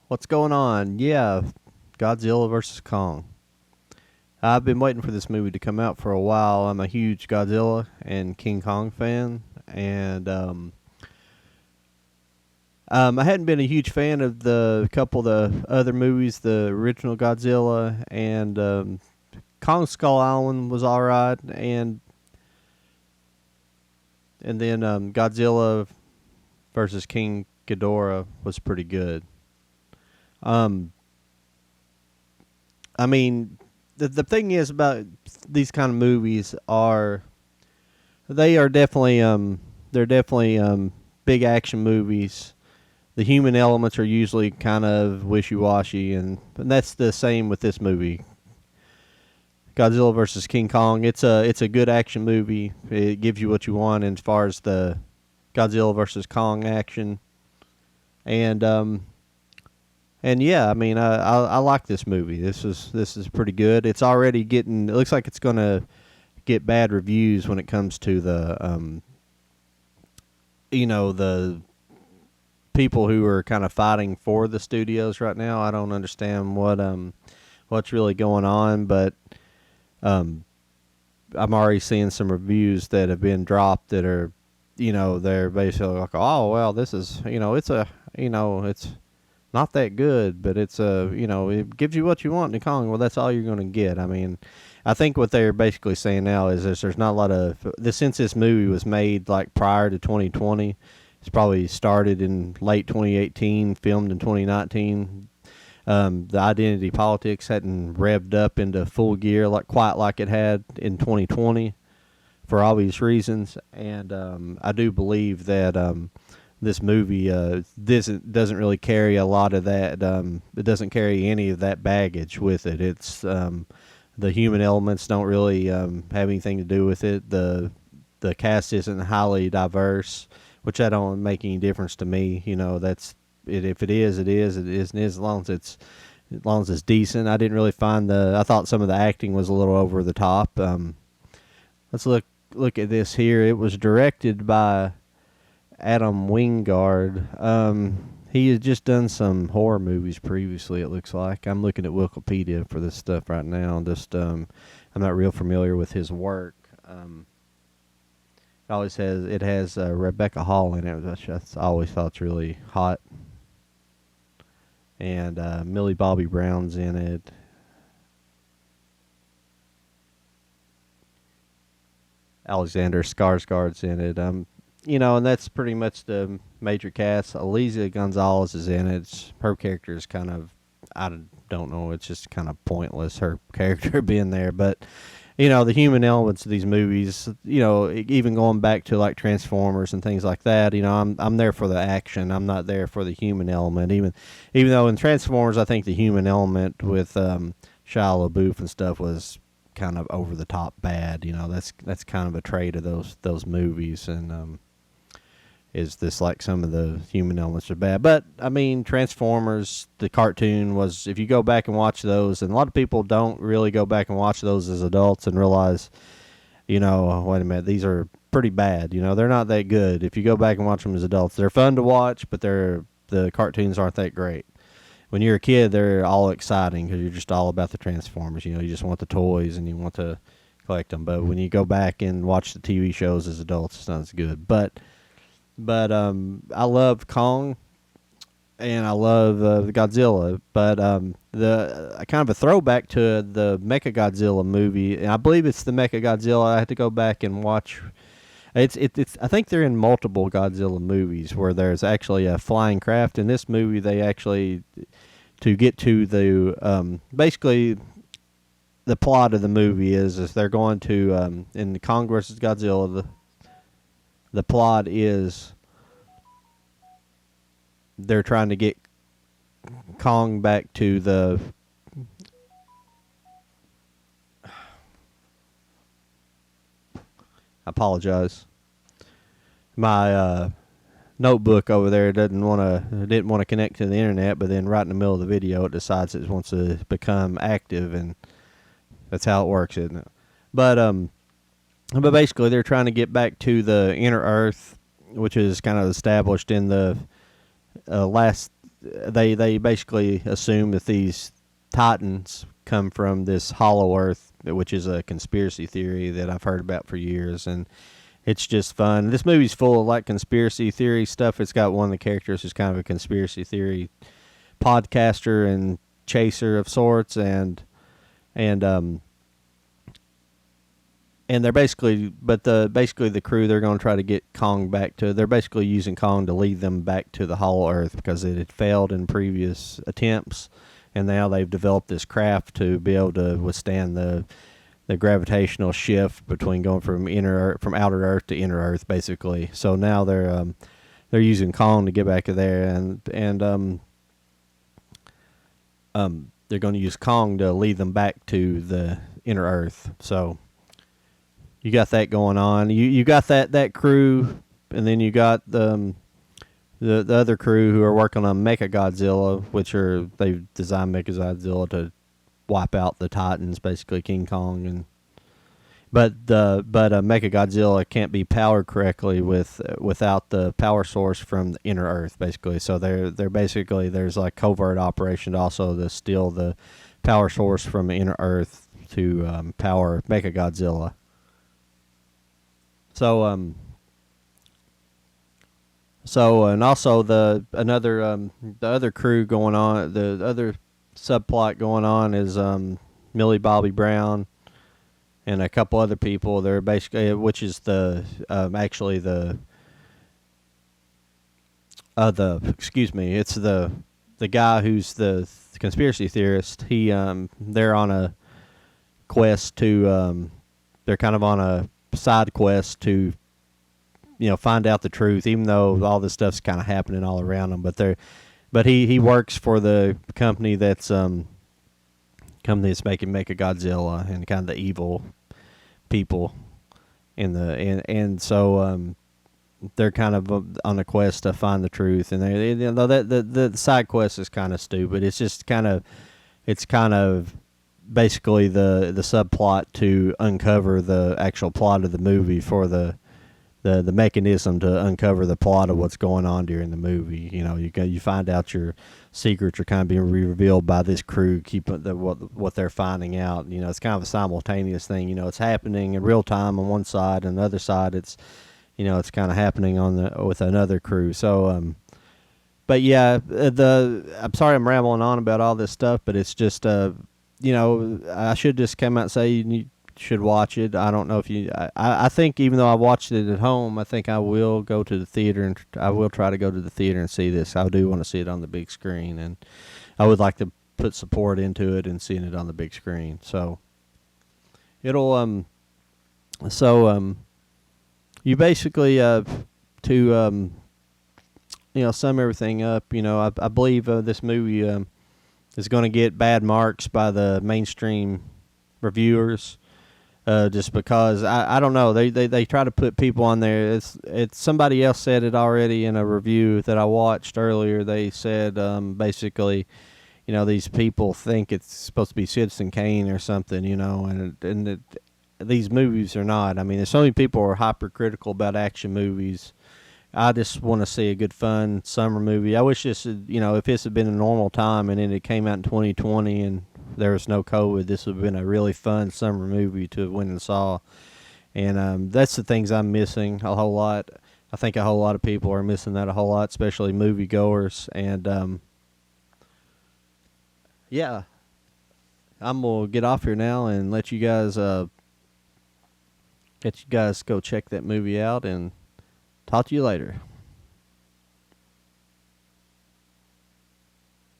What's going on? Yeah, Godzilla versus Kong. I've been waiting for this movie to come out for a while. I'm a huge Godzilla and King Kong fan, and I hadn't been a huge fan of the couple of the other movies, the original Godzilla and Kong Skull Island was all right, and then Godzilla versus King Ghidorah was pretty good. Um, I mean, the thing is about these kind of movies are they are definitely they're definitely big action movies. The human elements are usually kind of wishy washy, and that's the same with this movie. Godzilla versus King Kong. It's a good action movie. It gives you what you want as far as the Godzilla versus Kong action, and and yeah, I mean, I like this movie. This is pretty good. It's already getting. It looks like it's gonna get bad reviews when it comes to the people who are kind of fighting for the studios right now. I don't understand what's really going on, but um, I'm already seeing some reviews that have been dropped that are, they're basically like, oh well, this is, it's not that good, but it gives you what you want in Kong. Well, that's all you're going to get. I mean, I think what they're basically saying now is there's not a lot of since this movie was made like prior to 2020. It's probably started in late 2018, filmed in 2019. The identity politics hadn't revved up into full gear quite like it had in 2020 for obvious reasons, and I do believe that this movie doesn't really carry a lot of that. It doesn't carry any of that baggage with it. It's the human elements don't really have anything to do with it. The cast isn't highly diverse, which that don't make any difference to me. That's it. If it is, it is. It is, and as long as it's decent. I didn't really find I thought some of the acting was a little over the top. Let's look at this here. It was directed by Adam Wingard. He has just done some horror movies previously. It looks like I'm looking at Wikipedia for this stuff right now. I'm not real familiar with his work. It has Rebecca Hall in it, which I always thought's really hot, and Millie Bobby Brown's in it. Alexander Skarsgård's in it. And that's pretty much the major cast. Alicia Gonzalez is in it. Her character is kind of, I don't know, it's just kind of pointless, her character being there. But, the human elements of these movies, even going back to like Transformers and things like that, I'm there for the action. I'm not there for the human element. Even though in Transformers, I think the human element with Shia LaBeouf and stuff was kind of over the top bad. That's kind of a trait of those movies, and is this like some of the human elements are bad. But I mean, Transformers, the cartoon was, if you go back and watch those, and a lot of people don't really go back and watch those as adults and realize, wait a minute, these are pretty bad. They're not that good. If you go back and watch them as adults, they're fun to watch, but the cartoons aren't that great. When you're a kid, they're all exciting because you're just all about the Transformers. You just want the toys and you want to collect them. But when you go back and watch the TV shows as adults, it's not as good. But I love Kong and I love Godzilla. But the kind of a throwback to the Mechagodzilla movie, and I believe it's the Mechagodzilla. I had to go back and watch. It's I think they're in multiple Godzilla movies where there's actually a flying craft. In this movie, they actually, to get to the basically the plot of the movie is they're going to in the Kong versus Godzilla. The plot is they're trying to get Kong back to the I apologize. My notebook over there didn't want to connect to the internet, but then right in the middle of the video, it decides it wants to become active, and that's how it works, isn't it? But basically, they're trying to get back to the inner Earth, which is kind of established in the last they basically assume that these Titans come from this Hollow Earth, which is a conspiracy theory that I've heard about for years, and it's just fun. This movie's full of like conspiracy theory stuff. It's got one of the characters who's kind of a conspiracy theory podcaster and chaser of sorts, and and they're basically the crew, they're going to try to get Kong back to. They're basically using Kong to lead them back to the Hollow Earth because it had failed in previous attempts, and now they've developed this craft to be able to withstand the gravitational shift between going from outer Earth to inner Earth, basically. So now they're using Kong to get back to there, and they're going to use Kong to lead them back to the inner Earth. So you got that going on. You got that crew, and then you got the other crew who are working on Mechagodzilla, they've designed Mechagodzilla to wipe out the Titans, basically King Kong, but Mechagodzilla can't be powered correctly without the power source from the inner Earth, basically. So they're basically, there's like covert operation also to steal the power source from inner Earth to power Mechagodzilla. So and also the other crew going on, the other subplot going on is Millie Bobby Brown and a couple other people. They're basically, which is actually the it's the guy who's the conspiracy theorist. They're on a quest to they're kind of on a side quest to find out the truth, even though all this stuff's kind of happening all around them. But he works for the company that's making Mechagodzilla and kind of the evil people so they're kind of on a quest to find the truth, and the side quest is kind of stupid. It's kind of basically the subplot to uncover the actual plot of the movie for the mechanism to uncover the plot of what's going on during the movie. You find out your secrets are kind of being revealed by this crew, keeping what they're finding out. It's kind of a simultaneous thing. It's happening in real time on one side, and the other side it's kind of happening with another crew. So but yeah, I'm sorry I'm rambling on about all this stuff, but it's just I should just come out and say you should watch it. I don't know if I think even though I watched it at home, I think I will go to the theater, and I will try to go to the theater and see this. I do want to see it on the big screen, and I would like to put support into it and seeing it on the big screen. So it'll you basically to sum everything up, I believe this movie is going to get bad marks by the mainstream reviewers. Just because I don't know, they try to put people on there. It's somebody else said it already in a review that I watched earlier. They said basically, these people think it's supposed to be Citizen Kane or something, these movies are not. I mean, there's so many people who are hypercritical about action movies. I just want to see a good, fun summer movie. I wish this, if this had been a normal time and then it came out in 2020 and there was no COVID, this would have been a really fun summer movie to have went and saw. And that's the things I'm missing a whole lot. I think a whole lot of people are missing that a whole lot, especially moviegoers. And yeah, I'm gonna get off here now and let you guys go check that movie out, and talk to you later.